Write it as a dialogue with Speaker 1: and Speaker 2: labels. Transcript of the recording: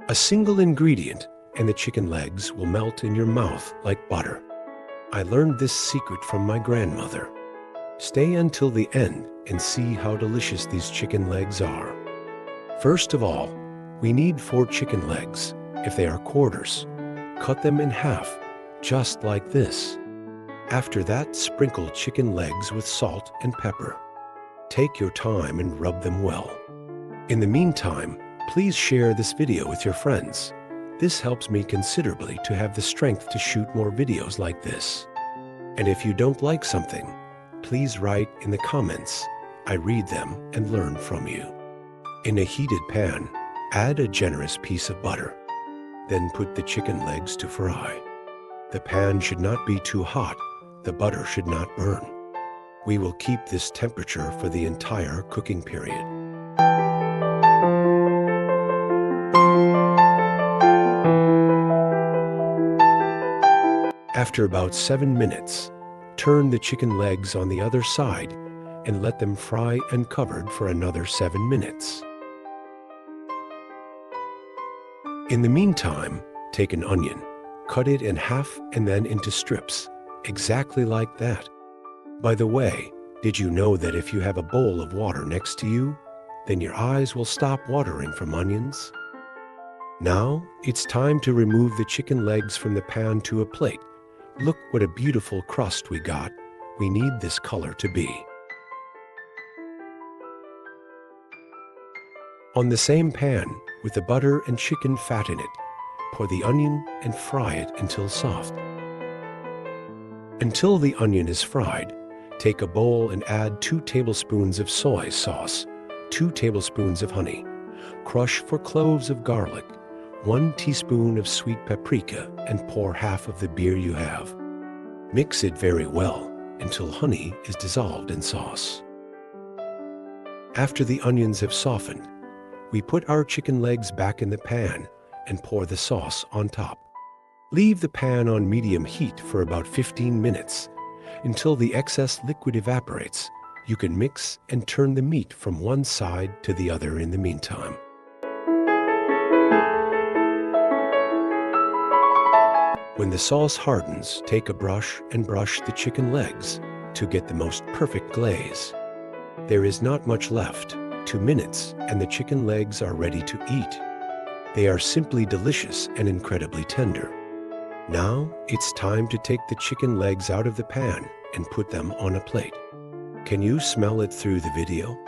Speaker 1: A single ingredient and the chicken legs will melt in your mouth like butter. I learned this secret from my grandmother. Stay until the end and see how delicious these chicken legs are. First of all, we need 4 chicken legs. If they are quarters, cut them in half, just like this. After that, sprinkle chicken legs with salt and pepper. Take your time and rub them well. In the meantime, please share this video with your friends. This helps me considerably to have the strength to shoot more videos like this. And if you don't like something, please write in the comments. I read them and learn from you. In a heated pan, add a generous piece of butter. Then put the chicken legs to fry. The pan should not be too hot. The butter should not burn. We will keep this temperature for the entire cooking period. After about 7 minutes, turn the chicken legs on the other side and let them fry uncovered for another 7 minutes. In the meantime, take an onion, cut it in half and then into strips, exactly like that. By the way, did you know that if you have a bowl of water next to you, then your eyes will stop watering from onions? Now, it's time to remove the chicken legs from the pan to a plate. Look what a beautiful crust we got. We need this color to be. On the same pan, with the butter and chicken fat in it, pour the onion and fry it until soft. Until the onion is fried, take a bowl and add 2 tablespoons of soy sauce, 2 tablespoons of honey, crush 4 cloves of garlic, 1 teaspoon of sweet paprika, and pour half of the beer you have. Mix it very well until honey is dissolved in sauce. After the onions have softened, we put our chicken legs back in the pan and pour the sauce on top. Leave the pan on medium heat for about 15 minutes until the excess liquid evaporates. You can mix and turn the meat from one side to the other in the meantime. When the sauce hardens, take a brush and brush the chicken legs to get the most perfect glaze. There is not much left. 2 minutes and the chicken legs are ready to eat. They are simply delicious and incredibly tender. Now it's time to take the chicken legs out of the pan and put them on a plate. Can you smell it through the video?